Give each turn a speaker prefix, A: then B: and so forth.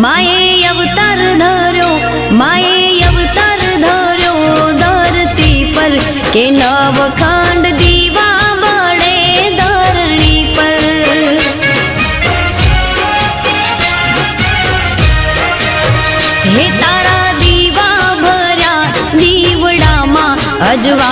A: माए अवतार धर्यो, माए अवतार धर्यो धरती पर के नवखंड दीवा बड़े धरणी पर। हे तारा दीवा भर्या दीवड़ा मा अजवा